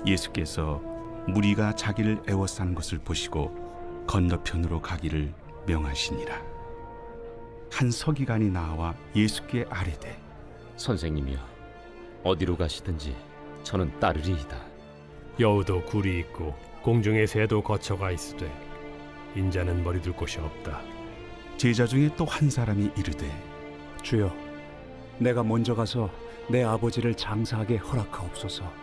예수께서 무리가 자기를 애워싸는 것을 보시고 건너편으로 가기를 명하시니라. 한 서기관이 나와 예수께 아뢰되, 선생님이여, 어디로 가시든지 저는 따르리이다. 여우도 굴이 있고 공중의 새도 거처가 있으되 인자는 머리둘 곳이 없다. 제자 중에 또 한 사람이 이르되, 주여, 내가 먼저 가서 내 아버지를 장사하게 허락하옵소서.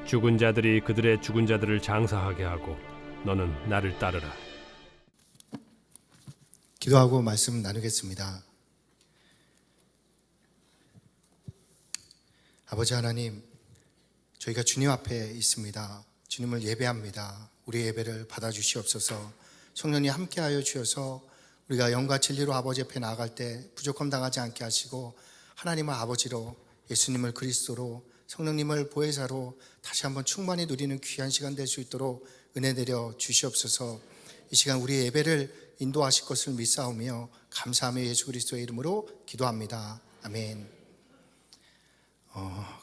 죽은 자들이 그들의 죽은 자들을 장사하게 하고 너는 나를 따르라. 기도하고 말씀 나누겠습니다. 아버지 하나님, 저희가 주님 앞에 있습니다. 주님을 예배합니다. 우리 예배를 받아주시옵소서. 성령님 함께하여 주셔서 우리가 영과 진리로 아버지 앞에 나아갈 때 부족함 당하지 않게 하시고, 하나님을 아버지로, 예수님을 그리스도로, 성령님을 보혜사로 다시 한번 충만히 누리는 귀한 시간 될 수 있도록 은혜 내려 주시옵소서. 이 시간 우리의 예배를 인도하실 것을 믿사오며 감사하며 예수 그리스도의 이름으로 기도합니다. 아멘.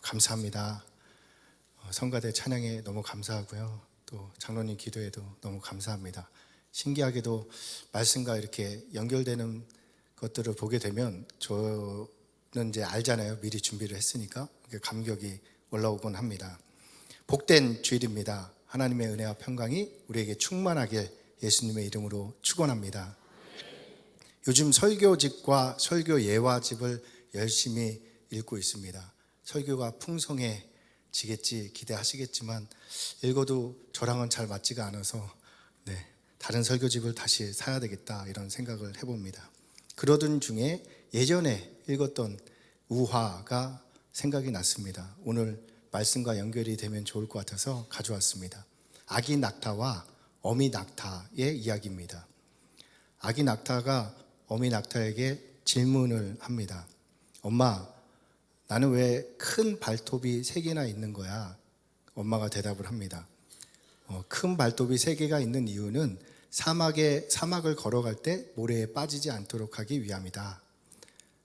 감사합니다. 성가대 찬양에 너무 감사하고요. 또 장로님 기도에도 너무 감사합니다. 신기하게도 말씀과 이렇게 연결되는 것들을 보게 되면 저는 이제 알잖아요. 미리 준비를 했으니까 감격이 올라오곤 합니다. 복된 주일입니다. 하나님의 은혜와 평강이 우리에게 충만하길 예수님의 이름으로 축원합니다. 요즘 설교집과 설교 예화집을 열심히 읽고 있습니다. 설교가 풍성해지겠지 기대하시겠지만 읽어도 저랑은 잘 맞지가 않아서 다른 설교집을 다시 사야 되겠다 이런 생각을 해봅니다. 그러던 중에 예전에 읽었던 우화가 생각이 났습니다. 오늘 말씀과 연결이 되면 좋을 것 같아서 가져왔습니다. 아기 낙타와 어미 낙타의 이야기입니다. 아기 낙타가 어미 낙타에게 질문을 합니다. 엄마, 나는 왜 큰 발톱이 3개나 있는 거야? 엄마가 대답을 합니다. 큰 발톱이 3개가 있는 이유는 사막을 걸어갈 때 모래에 빠지지 않도록 하기 위함이다.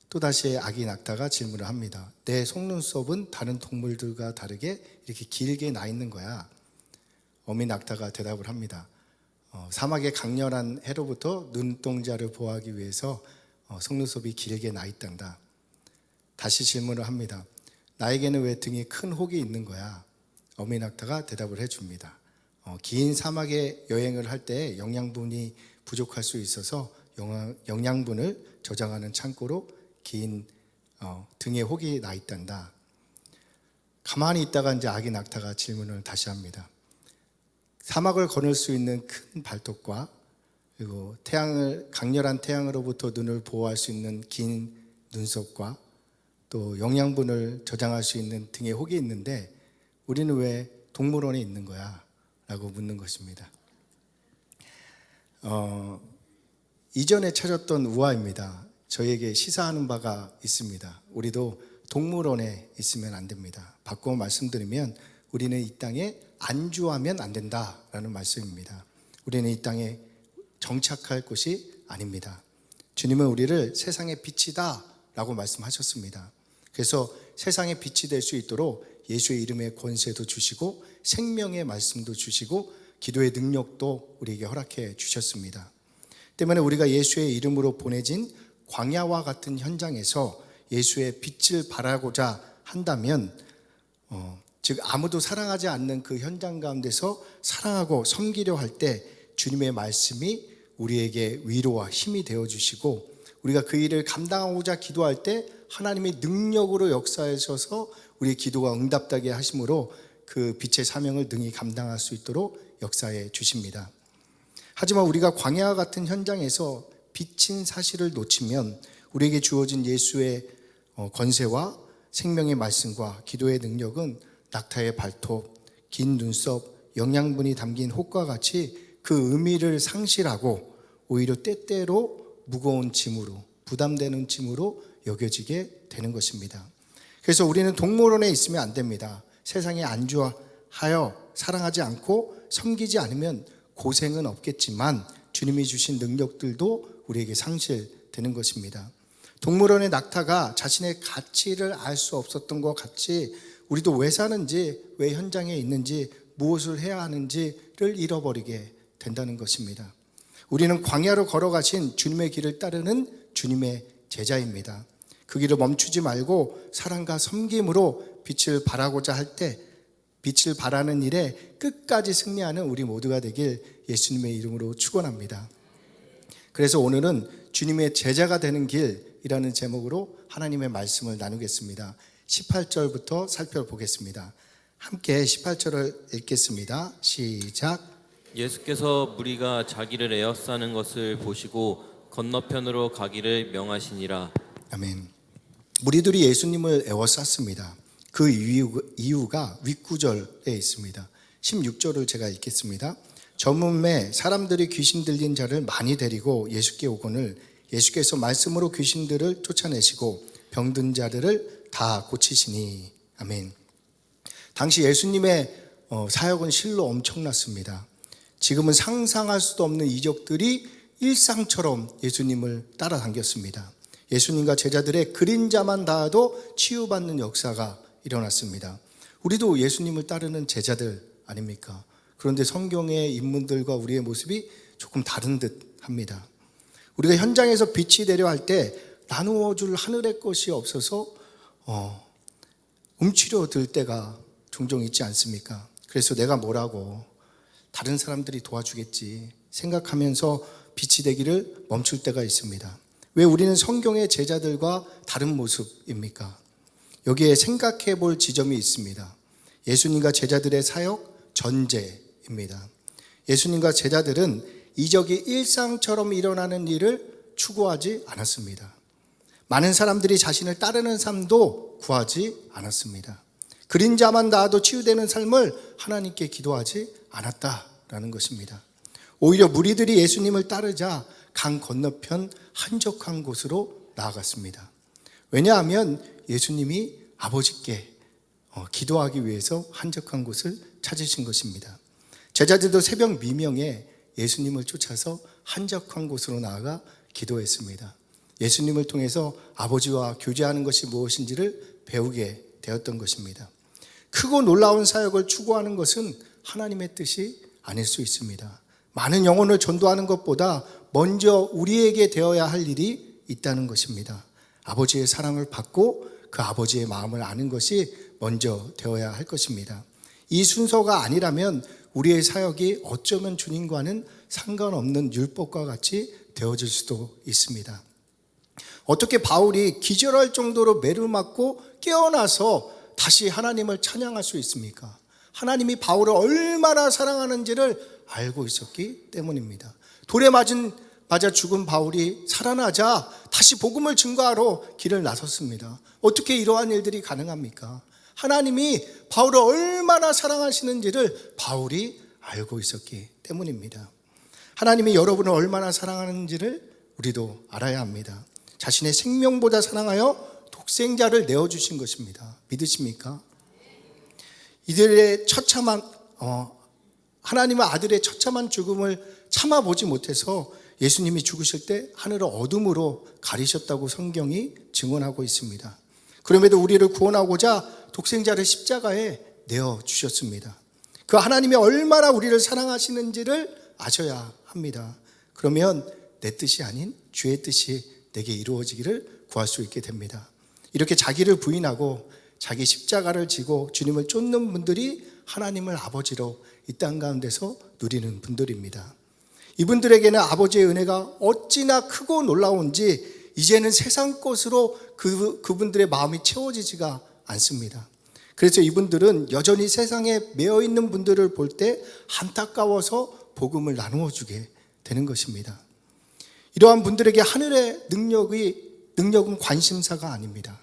또다시 아기 낙타가 질문을 합니다. 내 속눈썹은 다른 동물들과 다르게 이렇게 길게 나 있는 거야. 어미 낙타가 대답을 합니다. 사막의 강렬한 해로부터 눈동자를 보호하기 위해서 속눈썹이 길게 나 있단다. 다시 질문을 합니다. 나에게는 왜 등에 큰 혹이 있는 거야? 어미 낙타가 대답을 해줍니다. 긴 사막에 여행을 할 때 영양분이 부족할 수 있어서 영양분을 저장하는 창고로 긴 등에 혹이 나 있단다. 가만히 있다가 이제 아기 낙타가 질문을 다시 합니다. 사막을 거닐 수 있는 큰 발톱과 그리고 강렬한 태양으로부터 눈을 보호할 수 있는 긴 눈썹과 또 영양분을 저장할 수 있는 등에 혹이 있는데 우리는 왜 동물원에 있는 거야? 라고 묻는 것입니다. 이전에 찾았던 우화입니다. 저에게 시사하는 바가 있습니다. 우리도 동물원에 있으면 안 됩니다. 바꿔 말씀드리면 우리는 이 땅에 안주하면 안 된다라는 말씀입니다. 우리는 이 땅에 정착할 곳이 아닙니다. 주님은 우리를 세상의 빛이다 라고 말씀하셨습니다. 그래서 세상의 빛이 될 수 있도록 예수의 이름의 권세도 주시고 생명의 말씀도 주시고 기도의 능력도 우리에게 허락해 주셨습니다. 때문에 우리가 예수의 이름으로 보내진 광야와 같은 현장에서 예수의 빛을 발하고자 한다면 즉 아무도 사랑하지 않는 그 현장 가운데서 사랑하고 섬기려 할 때 주님의 말씀이 우리에게 위로와 힘이 되어주시고 우리가 그 일을 감당하고자 기도할 때 하나님의 능력으로 역사하셔서 우리의 기도가 응답되게 하심으로 그 빛의 사명을 능히 감당할 수 있도록 역사해 주십니다. 하지만 우리가 광야와 같은 현장에서 빛인 사실을 놓치면 우리에게 주어진 예수의 권세와 생명의 말씀과 기도의 능력은 낙타의 발톱, 긴 눈썹, 영양분이 담긴 혹과 같이 그 의미를 상실하고 오히려 때때로 무거운 짐으로 부담되는 짐으로 여겨지게 되는 것입니다. 그래서 우리는 동물원에 있으면 안 됩니다. 세상에 안주하여 사랑하지 않고 섬기지 않으면 고생은 없겠지만 주님이 주신 능력들도 우리에게 상실되는 것입니다. 동물원의 낙타가 자신의 가치를 알 수 없었던 것 같이 우리도 왜 사는지 왜 현장에 있는지 무엇을 해야 하는지를 잃어버리게 된다는 것입니다. 우리는 광야로 걸어가신 주님의 길을 따르는 주님의 제자입니다. 그 길을 멈추지 말고 사랑과 섬김으로 빛을 발하고자 할 때 빛을 발하는 일에 끝까지 승리하는 우리 모두가 되길 예수님의 이름으로 축원합니다. 그래서 오늘은 주님의 제자가 되는 길이라는 제목으로 하나님의 말씀을 나누겠습니다. 18절부터 살펴보겠습니다. 함께 18절을 읽겠습니다. 시작. 예수께서 무리가 자기를 에워싸는 것을 보시고 건너편으로 가기를 명하시니라. 아멘. 무리들이 예수님을 에워쌌습니다. 그 이유가 윗구절에 있습니다. 16절을 제가 읽겠습니다. 저문매 사람들이 귀신 들린 자를 많이 데리고 예수께 오거늘 예수께서 말씀으로 귀신들을 쫓아내시고 병든 자들을 다 고치시니. 아멘. 당시 예수님의 사역은 실로 엄청났습니다. 지금은 상상할 수도 없는 이적들이 일상처럼 예수님을 따라다녔습니다. 예수님과 제자들의 그림자만 닿아도 치유받는 역사가 일어났습니다. 우리도 예수님을 따르는 제자들 아닙니까? 그런데 성경의 인물들과 우리의 모습이 조금 다른 듯 합니다. 우리가 현장에서 빛이 되려 할 때 나누어줄 하늘의 것이 없어서 움츠려들 때가 종종 있지 않습니까? 그래서 내가 뭐라고 다른 사람들이 도와주겠지 생각하면서 빛이 되기를 멈출 때가 있습니다. 왜 우리는 성경의 제자들과 다른 모습입니까? 여기에 생각해 볼 지점이 있습니다. 예수님과 제자들의 사역 전제입니다. 예수님과 제자들은 이적이 일상처럼 일어나는 일을 추구하지 않았습니다. 많은 사람들이 자신을 따르는 삶도 구하지 않았습니다. 그림자만 닿아도 치유되는 삶을 하나님께 기도하지 않았다라는 것입니다. 오히려 무리들이 예수님을 따르자 강 건너편 한적한 곳으로 나아갔습니다. 왜냐하면 예수님이 아버지께 기도하기 위해서 한적한 곳을 찾으신 것입니다. 제자들도 새벽 미명에 예수님을 쫓아서 한적한 곳으로 나아가 기도했습니다. 예수님을 통해서 아버지와 교제하는 것이 무엇인지를 배우게 되었던 것입니다. 크고 놀라운 사역을 추구하는 것은 하나님의 뜻이 아닐 수 있습니다. 많은 영혼을 전도하는 것보다 먼저 우리에게 되어야 할 일이 있다는 것입니다. 아버지의 사랑을 받고 그 아버지의 마음을 아는 것이 먼저 되어야 할 것입니다. 이 순서가 아니라면 우리의 사역이 어쩌면 주님과는 상관없는 율법과 같이 되어질 수도 있습니다. 어떻게 바울이 기절할 정도로 매를 맞고 깨어나서 다시 하나님을 찬양할 수 있습니까? 하나님이 바울을 얼마나 사랑하는지를 알고 있었기 때문입니다. 돌에 맞아 죽은 바울이 살아나자 다시 복음을 증거하러 길을 나섰습니다. 어떻게 이러한 일들이 가능합니까? 하나님이 바울을 얼마나 사랑하시는지를 바울이 알고 있었기 때문입니다. 하나님이 여러분을 얼마나 사랑하는지를 우리도 알아야 합니다. 자신의 생명보다 사랑하여 독생자를 내어주신 것입니다. 믿으십니까? 이들의 처참한 하나님의 아들의 처참한 죽음을 참아보지 못해서 예수님이 죽으실 때 하늘을 어둠으로 가리셨다고 성경이 증언하고 있습니다. 그럼에도 우리를 구원하고자 독생자를 십자가에 내어주셨습니다. 그 하나님이 얼마나 우리를 사랑하시는지를 아셔야 합니다. 그러면 내 뜻이 아닌 주의 뜻이 내게 이루어지기를 구할 수 있게 됩니다. 이렇게 자기를 부인하고 자기 십자가를 지고 주님을 쫓는 분들이 하나님을 아버지로 이 땅 가운데서 누리는 분들입니다. 이분들에게는 아버지의 은혜가 어찌나 크고 놀라운지 이제는 세상 것으로 그분들의 마음이 채워지지가 않습니다. 그래서 이분들은 여전히 세상에 매여 있는 분들을 볼 때 안타까워서 복음을 나누어 주게 되는 것입니다. 이러한 분들에게 하늘의 능력은 관심사가 아닙니다.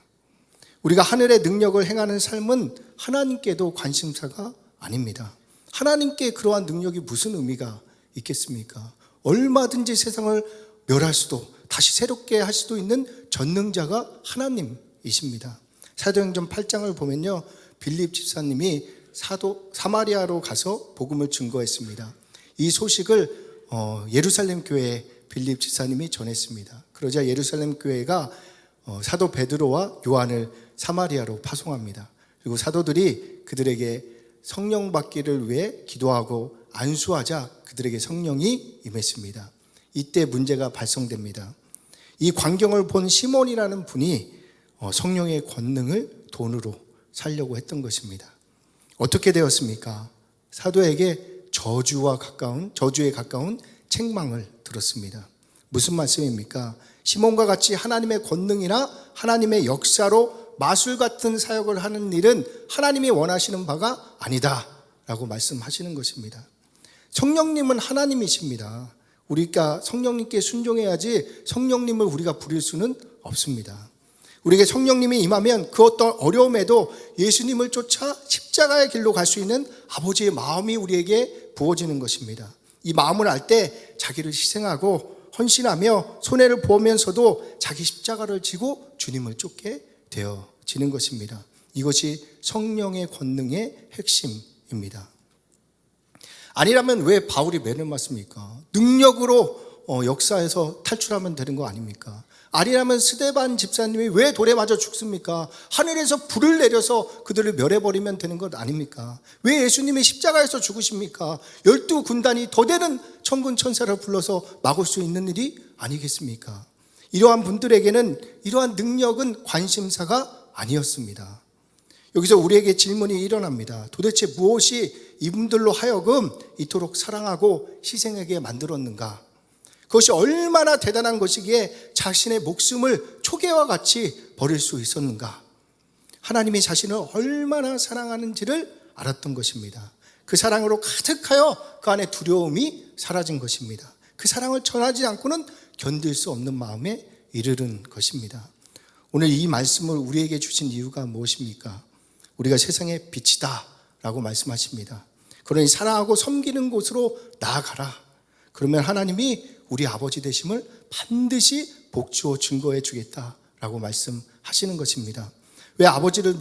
우리가 하늘의 능력을 행하는 삶은 하나님께도 관심사가 아닙니다. 하나님께 그러한 능력이 무슨 의미가 있겠습니까? 얼마든지 세상을 멸할 수도 다시 새롭게 할 수도 있는 전능자가 하나님이십니다. 사도행전 8장을 보면요, 빌립 집사님이 사마리아로 가서 복음을 증거했습니다. 이 소식을 예루살렘 교회에 빌립 집사님이 전했습니다. 그러자 예루살렘 교회가 사도 베드로와 요한을 사마리아로 파송합니다. 그리고 사도들이 그들에게 성령 받기를 위해 기도하고 안수하자 그들에게 성령이 임했습니다. 이때 문제가 발생됩니다. 이 광경을 본 시몬이라는 분이 성령의 권능을 돈으로 살려고 했던 것입니다. 어떻게 되었습니까? 사도에게 저주에 가까운 책망을 들었습니다. 무슨 말씀입니까? 시몬과 같이 하나님의 권능이나 하나님의 역사로 마술 같은 사역을 하는 일은 하나님이 원하시는 바가 아니다 라고 말씀하시는 것입니다. 성령님은 하나님이십니다. 우리가 성령님께 순종해야지 성령님을 우리가 부릴 수는 없습니다. 우리에게 성령님이 임하면 그 어떤 어려움에도 예수님을 쫓아 십자가의 길로 갈 수 있는 아버지의 마음이 우리에게 부어지는 것입니다. 이 마음을 알 때 자기를 희생하고 헌신하며 손해를 보면서도 자기 십자가를 지고 주님을 쫓게 되어지는 것입니다. 이것이 성령의 권능의 핵심입니다. 아니라면 왜 바울이 매를 맞습니까? 능력으로 역사에서 탈출하면 되는 거 아닙니까? 아니라면 스데반 집사님이 왜 돌에 맞아 죽습니까? 하늘에서 불을 내려서 그들을 멸해버리면 되는 것 아닙니까? 왜 예수님이 십자가에서 죽으십니까? 12군단이 더 되는 천군 천사를 불러서 막을 수 있는 일이 아니겠습니까? 이러한 분들에게는 이러한 능력은 관심사가 아니었습니다. 여기서 우리에게 질문이 일어납니다. 도대체 무엇이 이분들로 하여금 이토록 사랑하고 희생하게 만들었는가? 그것이 얼마나 대단한 것이기에 자신의 목숨을 초계와 같이 버릴 수 있었는가? 하나님이 자신을 얼마나 사랑하는지를 알았던 것입니다. 그 사랑으로 가득하여 그 안에 두려움이 사라진 것입니다. 그 사랑을 전하지 않고는 견딜 수 없는 마음에 이르는 것입니다. 오늘 이 말씀을 우리에게 주신 이유가 무엇입니까? 우리가 세상의 빛이다 라고 말씀하십니다. 그러니 사랑하고 섬기는 곳으로 나아가라. 그러면 하나님이 우리 아버지 되심을 반드시 복주어 증거해 주겠다라고 말씀하시는 것입니다. 왜 아버지를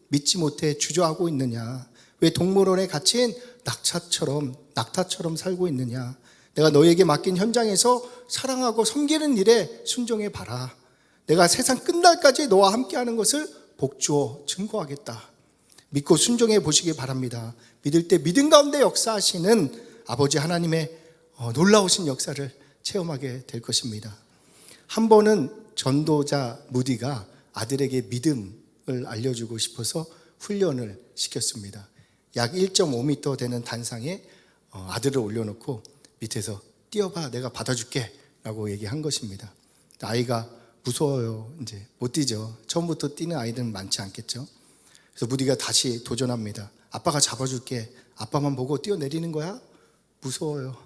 믿지 못해 주저하고 있느냐? 왜 동물원에 갇힌 낙타처럼 살고 있느냐? 내가 너에게 맡긴 현장에서 사랑하고 섬기는 일에 순종해 봐라. 내가 세상 끝날까지 너와 함께하는 것을 복주어 증거하겠다. 믿고 순종해 보시기 바랍니다. 믿을 때 믿음 가운데 역사하시는 아버지 하나님의 놀라우신 역사를 체험하게 될 것입니다. 한 번은 전도자 무디가 아들에게 믿음을 알려주고 싶어서 훈련을 시켰습니다. 약 1.5m 되는 단상에 아들을 올려놓고 밑에서 뛰어봐, 내가 받아줄게 라고 얘기한 것입니다. 아이가 무서워요. 이제 못 뛰죠. 처음부터 뛰는 아이들은 많지 않겠죠. 그래서 무디가 다시 도전합니다. 아빠가 잡아줄게. 아빠만 보고 뛰어내리는 거야? 무서워요.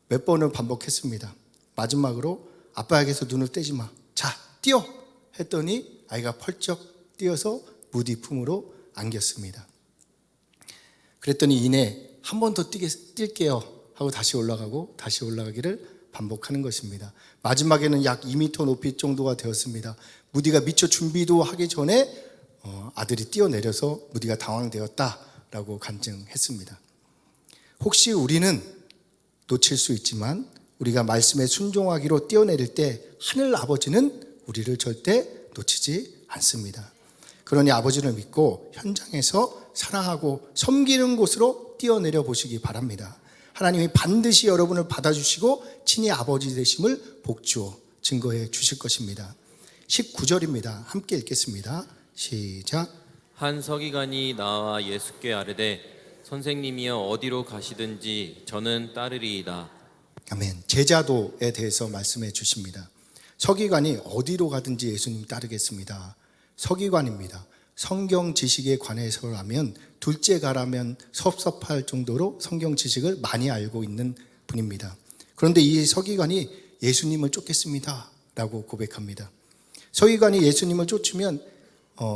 몇 번을 반복했습니다. 마지막으로 아빠에게서 눈을 떼지 마. 자, 뛰어! 했더니 아이가 펄쩍 뛰어서 무디 품으로 안겼습니다. 그랬더니 이내 한 번 더 뛸게요 하고 다시 올라가고 다시 올라가기를 반복하는 것입니다. 마지막에는 약 2m 높이 정도가 되었습니다. 무디가 미처 준비도 하기 전에 아들이 뛰어내려서 무디가 당황되었다라고 간증했습니다. 혹시 우리는 놓칠 수 있지만 우리가 말씀에 순종하기로 뛰어내릴 때 하늘 아버지는 우리를 절대 놓치지 않습니다. 그러니 아버지를 믿고 현장에서 사랑하고 섬기는 곳으로 뛰어내려 보시기 바랍니다. 하나님이 반드시 여러분을 받아주시고 친히 아버지 되심을 복주어 증거해 주실 것입니다. 19절입니다. 함께 읽겠습니다. 시작. 한 서기관이 나와 예수께 아뢰되 선생님이여 어디로 가시든지 저는 따르리이다. 아멘. 제자도에 대해서 말씀해 주십니다. 서기관이 어디로 가든지 예수님 따르겠습니다. 서기관입니다. 성경 지식에 관해서라면 둘째 가라면 섭섭할 정도로 성경 지식을 많이 알고 있는 분입니다. 그런데 이 서기관이 예수님을 쫓겠습니다 라고 고백합니다. 서기관이 예수님을 쫓으면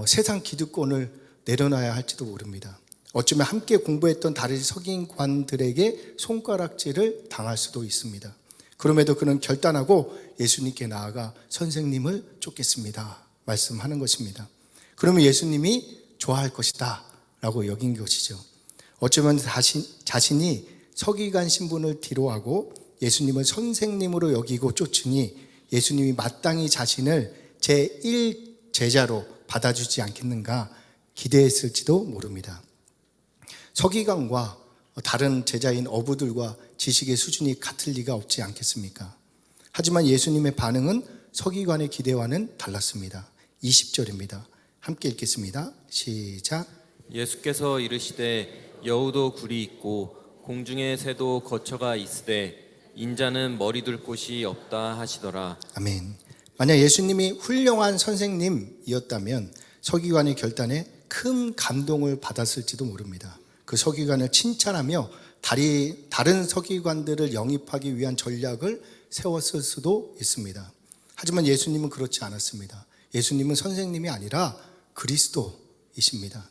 세상 기득권을 내려놔야 할지도 모릅니다. 어쩌면 함께 공부했던 다른 서기관들에게 손가락질을 당할 수도 있습니다. 그럼에도 그는 결단하고 예수님께 나아가 선생님을 쫓겠습니다 말씀하는 것입니다. 그러면 예수님이 좋아할 것이다 라고 여긴 것이죠. 어쩌면 자신이 서기관 신분을 뒤로하고 예수님을 선생님으로 여기고 쫓으니 예수님이 마땅히 자신을 제1제자로 받아주지 않겠는가 기대했을지도 모릅니다. 서기관과 다른 제자인 어부들과 지식의 수준이 같을 리가 없지 않겠습니까? 하지만 예수님의 반응은 서기관의 기대와는 달랐습니다. 20절입니다. 함께 읽겠습니다. 시작. 예수께서 이르시되 여우도 굴이 있고 공중의 새도 거처가 있으되 인자는 머리 둘 곳이 없다 하시더라. 아멘. 만약 예수님이 훌륭한 선생님이었다면 서기관의 결단에 큰 감동을 받았을지도 모릅니다. 그 서기관을 칭찬하며 다른 서기관들을 영입하기 위한 전략을 세웠을 수도 있습니다. 하지만 예수님은 그렇지 않았습니다. 예수님은 선생님이 아니라 그리스도이십니다.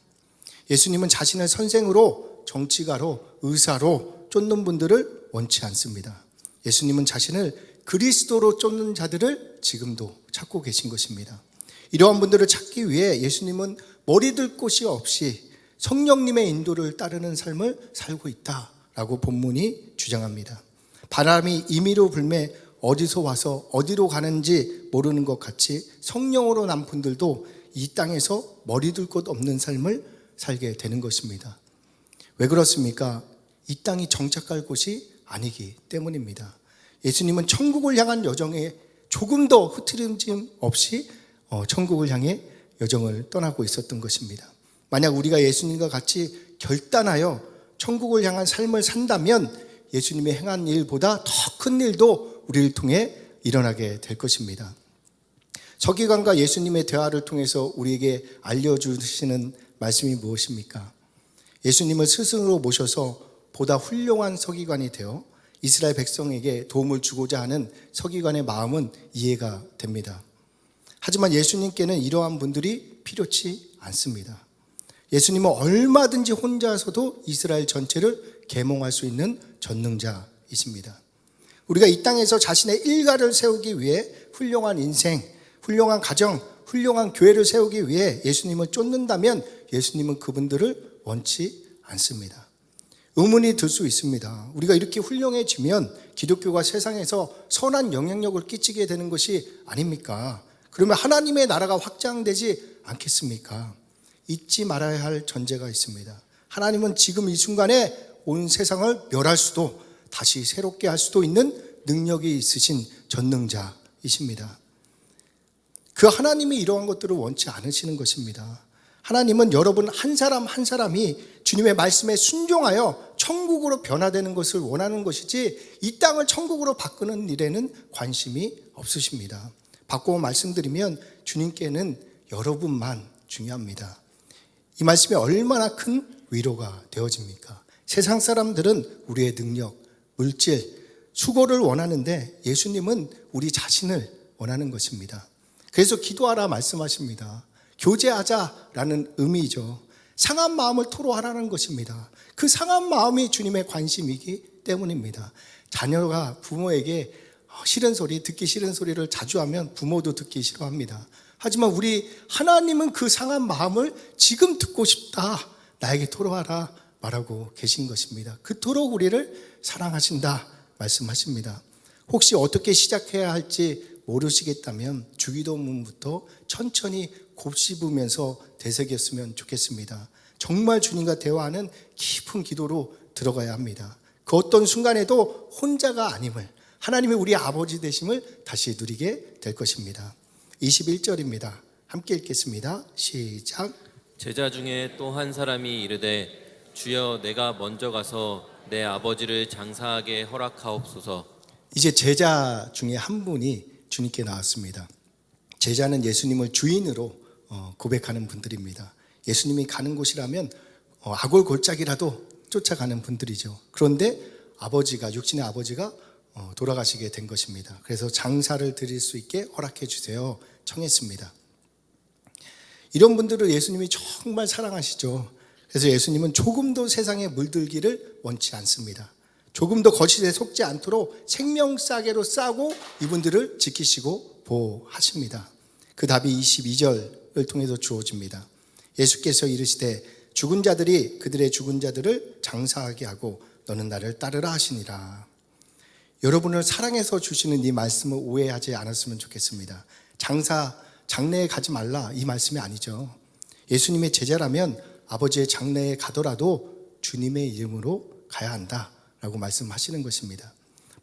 예수님은 자신을 선생으로, 정치가로, 의사로 쫓는 분들을 원치 않습니다. 예수님은 자신을 그리스도로 쫓는 자들을 지금도 찾고 계신 것입니다. 이러한 분들을 찾기 위해 예수님은 머리들 곳이 없이 성령님의 인도를 따르는 삶을 살고 있다라고 본문이 주장합니다. 바람이 임의로 불매 어디서 와서 어디로 가는지 모르는 것 같이 성령으로 난 분들도 이 땅에서 머리둘 곳 없는 삶을 살게 되는 것입니다. 왜 그렇습니까? 이 땅이 정착할 곳이 아니기 때문입니다. 예수님은 천국을 향한 여정에 조금 더 흐트러짐 없이 천국을 향해 여정을 떠나고 있었던 것입니다. 만약 우리가 예수님과 같이 결단하여 천국을 향한 삶을 산다면 예수님이 행한 일보다 더 큰 일도 우리를 통해 일어나게 될 것입니다. 서기관과 예수님의 대화를 통해서 우리에게 알려주시는 말씀이 무엇입니까? 예수님을 스승으로 모셔서 보다 훌륭한 서기관이 되어 이스라엘 백성에게 도움을 주고자 하는 서기관의 마음은 이해가 됩니다. 하지만 예수님께는 이러한 분들이 필요치 않습니다. 예수님은 얼마든지 혼자서도 이스라엘 전체를 계몽할 수 있는 전능자이십니다. 우리가 이 땅에서 자신의 일가를 세우기 위해 훌륭한 인생, 훌륭한 가정, 훌륭한 교회를 세우기 위해 예수님을 쫓는다면 예수님은 그분들을 원치 않습니다. 의문이 들 수 있습니다. 우리가 이렇게 훌륭해지면 기독교가 세상에서 선한 영향력을 끼치게 되는 것이 아닙니까? 그러면 하나님의 나라가 확장되지 않겠습니까? 잊지 말아야 할 전제가 있습니다. 하나님은 지금 이 순간에 온 세상을 멸할 수도 다시 새롭게 할 수도 있는 능력이 있으신 전능자이십니다. 그 하나님이 이러한 것들을 원치 않으시는 것입니다. 하나님은 여러분 한 사람 한 사람이 주님의 말씀에 순종하여 천국으로 변화되는 것을 원하는 것이지 이 땅을 천국으로 바꾸는 일에는 관심이 없으십니다. 바꾸어 말씀드리면 주님께는 여러분만 중요합니다. 이 말씀이 얼마나 큰 위로가 되어집니까? 세상 사람들은 우리의 능력, 물질, 수고를 원하는데 예수님은 우리 자신을 원하는 것입니다. 그래서 기도하라 말씀하십니다. 교제하자라는 의미죠. 상한 마음을 토로하라는 것입니다. 그 상한 마음이 주님의 관심이기 때문입니다. 자녀가 부모에게 싫은 소리, 듣기 싫은 소리를 자주 하면 부모도 듣기 싫어합니다. 하지만 우리 하나님은 그 상한 마음을 지금 듣고 싶다, 나에게 토로하라 말하고 계신 것입니다. 그토록 우리를 사랑하신다 말씀하십니다. 혹시 어떻게 시작해야 할지 모르시겠다면 주기도문부터 천천히 곱씹으면서 되새겼으면 좋겠습니다. 정말 주님과 대화하는 깊은 기도로 들어가야 합니다. 그 어떤 순간에도 혼자가 아님을, 하나님의 우리 아버지 되심을 다시 누리게 될 것입니다. 21절입니다. 함께 읽겠습니다. 시작. 제자 중에 또 한 사람이 이르되 주여 내가 먼저 가서 내 아버지를 장사하게 허락하옵소서. 이제 제자 중에 한 분이 주님께 나왔습니다. 제자는 예수님을 주인으로 고백하는 분들입니다. 예수님이 가는 곳이라면 아골골짜기라도 쫓아가는 분들이죠. 그런데 아버지가, 육신의 아버지가 돌아가시게 된 것입니다. 그래서 장사를 드릴 수 있게 허락해 주세요 청했습니다. 이런 분들을 예수님이 정말 사랑하시죠. 그래서 예수님은 조금도 세상에 물들기를 원치 않습니다. 조금도 거짓에 속지 않도록 생명싸개로 싸고 이분들을 지키시고 보호하십니다. 그 답이 22절을 통해서 주어집니다. 예수께서 이르시되 죽은 자들이 그들의 죽은 자들을 장사하게 하고 너는 나를 따르라 하시니라. 여러분을 사랑해서 주시는 이 말씀을 오해하지 않았으면 좋겠습니다. 장례에 가지 말라 이 말씀이 아니죠. 예수님의 제자라면 아버지의 장례에 가더라도 주님의 이름으로 가야 한다라고 말씀하시는 것입니다.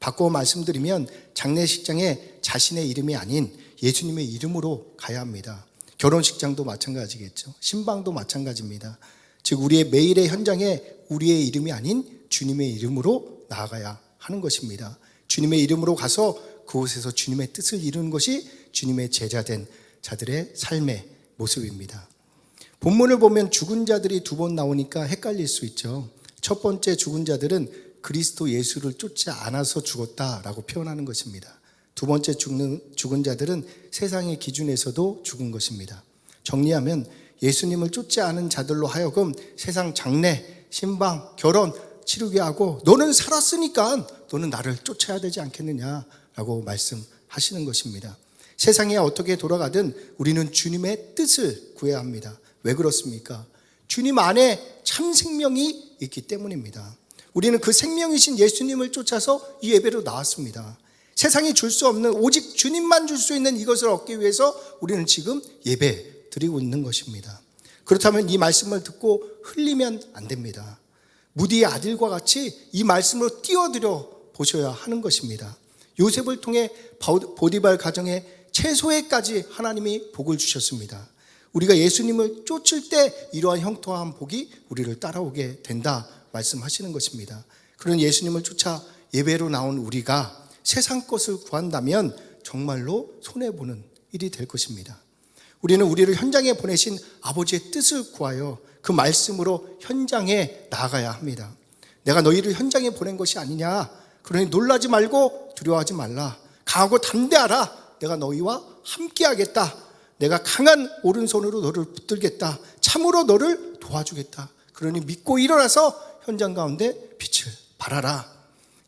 바꿔 말씀드리면 장례식장에 자신의 이름이 아닌 예수님의 이름으로 가야 합니다. 결혼식장도 마찬가지겠죠. 신방도 마찬가지입니다. 즉 우리의 매일의 현장에 우리의 이름이 아닌 주님의 이름으로 나아가야 하는 것입니다. 주님의 이름으로 가서 그곳에서 주님의 뜻을 이루는 것이 주님의 제자된 자들의 삶의 모습입니다. 본문을 보면 죽은 자들이 두 번 나오니까 헷갈릴 수 있죠. 첫 번째 죽은 자들은 그리스도 예수를 쫓지 않아서 죽었다라고 표현하는 것입니다. 두 번째 죽은 자들은 세상의 기준에서도 죽은 것입니다. 정리하면 예수님을 쫓지 않은 자들로 하여금 세상 장례, 신방, 결혼 치르게 하고 너는 살았으니까 너는 나를 쫓아야 되지 않겠느냐라고 말씀하시는 것입니다. 세상에 어떻게 돌아가든 우리는 주님의 뜻을 구해야 합니다. 왜 그렇습니까? 주님 안에 참 생명이 있기 때문입니다. 우리는 그 생명이신 예수님을 쫓아서 이 예배로 나왔습니다. 세상이 줄 수 없는 오직 주님만 줄 수 있는 이것을 얻기 위해서 우리는 지금 예배 드리고 있는 것입니다. 그렇다면 이 말씀을 듣고 흘리면 안 됩니다. 무디의 아들과 같이 이 말씀으로 뛰어들어 보셔야 하는 것입니다. 요셉을 통해 보디발 가정에 채소에까지 하나님이 복을 주셨습니다. 우리가 예수님을 쫓을 때 이러한 형통한 복이 우리를 따라오게 된다 말씀하시는 것입니다. 그런 예수님을 쫓아 예배로 나온 우리가 세상 것을 구한다면 정말로 손해보는 일이 될 것입니다. 우리는 우리를 현장에 보내신 아버지의 뜻을 구하여 그 말씀으로 현장에 나아가야 합니다. 내가 너희를 현장에 보낸 것이 아니냐, 그러니 놀라지 말고 두려워하지 말라. 강하고 담대하라. 내가 너희와 함께하겠다. 내가 강한 오른손으로 너를 붙들겠다. 참으로 너를 도와주겠다. 그러니 믿고 일어나서 현장 가운데 빛을 발하라.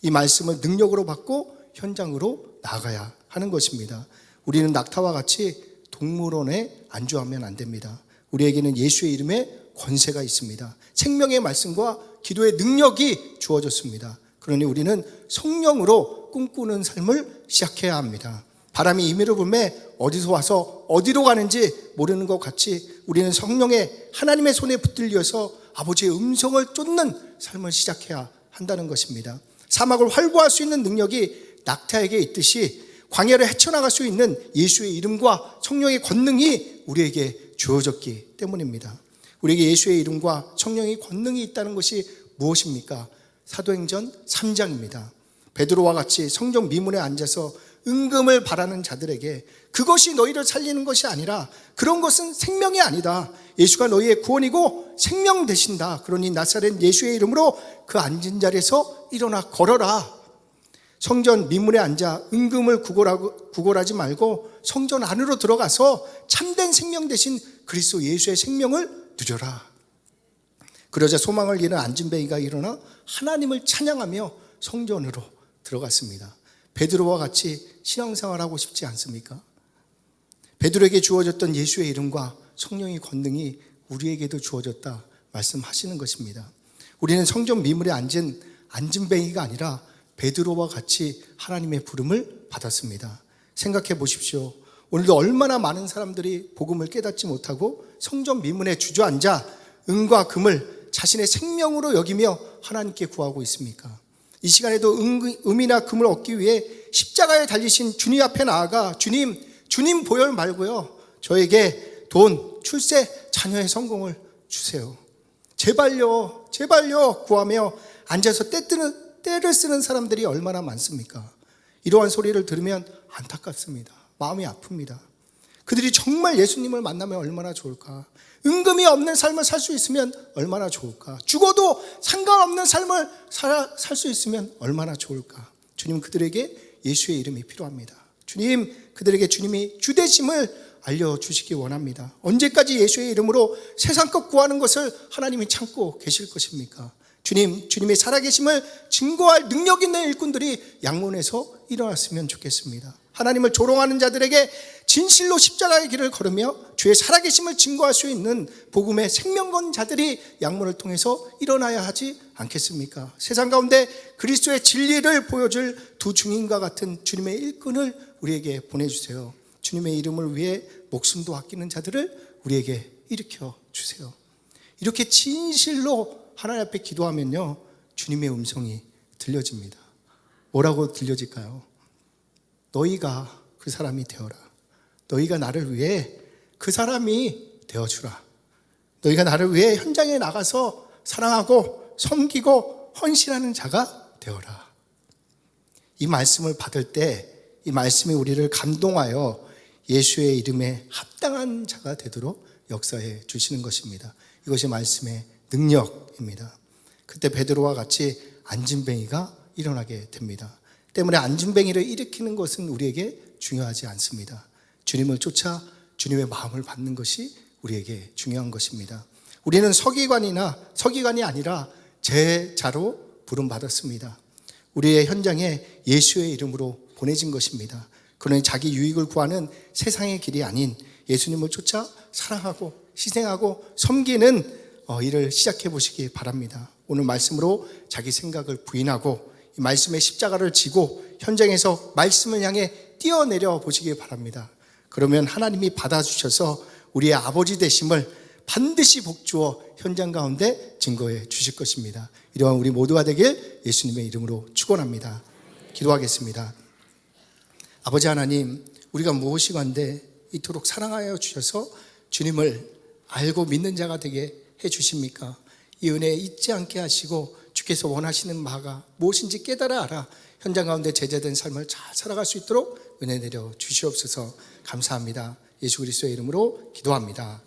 이 말씀을 능력으로 받고 현장으로 나아가야 하는 것입니다. 우리는 낙타와 같이 동물원에 안주하면 안 됩니다. 우리에게는 예수의 이름에 권세가 있습니다. 생명의 말씀과 기도의 능력이 주어졌습니다. 그러니 우리는 성령으로 꿈꾸는 삶을 시작해야 합니다. 바람이 임의로 불매 어디서 와서 어디로 가는지 모르는 것 같이 우리는 성령의 하나님의 손에 붙들려서 아버지의 음성을 쫓는 삶을 시작해야 한다는 것입니다. 사막을 활보할 수 있는 능력이 낙타에게 있듯이 광야를 헤쳐나갈 수 있는 예수의 이름과 성령의 권능이 우리에게 주어졌기 때문입니다. 우리에게 예수의 이름과 성령의 권능이 있다는 것이 무엇입니까? 사도행전 3장입니다. 베드로와 같이 성전 미문에 앉아서 은금을 바라는 자들에게 그것이 너희를 살리는 것이 아니라 그런 것은 생명이 아니다. 예수가 너희의 구원이고 생명 되신다. 그러니 나사렛 예수의 이름으로 그 앉은 자리에서 일어나 걸어라. 성전 미문에 앉아 은금을 구걸하지 말고 성전 안으로 들어가서 참된 생명 되신 그리스도 예수의 생명을 누려라. 그러자 소망을 잃은 안진뱅이가 일어나 하나님을 찬양하며 성전으로 들어갔습니다. 베드로와 같이 신앙생활하고 싶지 않습니까? 베드로에게 주어졌던 예수의 이름과 성령의 권능이 우리에게도 주어졌다 말씀하시는 것입니다. 우리는 성전 미문에 앉은 안진뱅이가 아니라 베드로와 같이 하나님의 부름을 받았습니다. 생각해 보십시오. 오늘도 얼마나 많은 사람들이 복음을 깨닫지 못하고 성전 미문에 주저앉아 은과 금을 자신의 생명으로 여기며 하나님께 구하고 있습니까? 이 시간에도 은이나 금을 얻기 위해 십자가에 달리신 주님 앞에 나아가 주님 보혈 말고요, 저에게 돈, 출세, 자녀의 성공을 주세요. 제발요 구하며 앉아서 때를 쓰는 사람들이 얼마나 많습니까? 이러한 소리를 들으면 안타깝습니다. 마음이 아픕니다. 그들이 정말 예수님을 만나면 얼마나 좋을까? 은금이 없는 삶을 살 수 있으면 얼마나 좋을까? 죽어도 상관없는 삶을 살 수 있으면 얼마나 좋을까? 주님, 그들에게 예수의 이름이 필요합니다. 주님, 그들에게 주님이 주되심을 알려주시기 원합니다. 언제까지 예수의 이름으로 세상 것 구하는 것을 하나님이 참고 계실 것입니까? 주님의 살아계심을 증거할 능력 있는 일꾼들이 양문에서 일어났으면 좋겠습니다. 하나님을 조롱하는 자들에게 진실로 십자가의 길을 걸으며 주의 살아계심을 증거할 수 있는 복음의 생명건 자들이 양문을 통해서 일어나야 하지 않겠습니까? 세상 가운데 그리스도의 진리를 보여줄 두 증인과 같은 주님의 일꾼을 우리에게 보내주세요. 주님의 이름을 위해 목숨도 아끼는 자들을 우리에게 일으켜 주세요. 이렇게 진실로 하나님 앞에 기도하면요, 주님의 음성이 들려집니다. 뭐라고 들려질까요? 너희가 그 사람이 되어라. 너희가 나를 위해 그 사람이 되어주라. 너희가 나를 위해 현장에 나가서 사랑하고 섬기고 헌신하는 자가 되어라. 이 말씀을 받을 때 이 말씀이 우리를 감동하여 예수의 이름에 합당한 자가 되도록 역사해 주시는 것입니다. 이것이 말씀의 능력입니다. 그때 베드로와 같이 안진뱅이가 일어나게 됩니다. 때문에 안진뱅이를 일으키는 것은 우리에게 중요하지 않습니다. 주님을 쫓아 주님의 마음을 받는 것이 우리에게 중요한 것입니다. 우리는 서기관이 아니라 제자로 부름받았습니다. 우리의 현장에 예수의 이름으로 보내진 것입니다. 그러니 자기 유익을 구하는 세상의 길이 아닌 예수님을 쫓아 사랑하고 희생하고 섬기는 일을 시작해 보시기 바랍니다. 오늘 말씀으로 자기 생각을 부인하고 이 말씀의 십자가를 지고 현장에서 말씀을 향해 뛰어내려 보시기 바랍니다. 그러면 하나님이 받아주셔서 우리의 아버지 되심을 반드시 복주어 현장 가운데 증거해 주실 것입니다. 이러한 우리 모두가 되길 예수님의 이름으로 축원합니다. 기도하겠습니다. 아버지 하나님, 우리가 무엇이건데 이토록 사랑하여 주셔서 주님을 알고 믿는 자가 되게 해 주십니까? 이 은혜 잊지 않게 하시고 주께서 원하시는 바가 무엇인지 깨달아 알아 현장 가운데 제자된 삶을 잘 살아갈 수 있도록 은혜 내려 주시옵소서. 감사합니다. 예수 그리스도의 이름으로 기도합니다.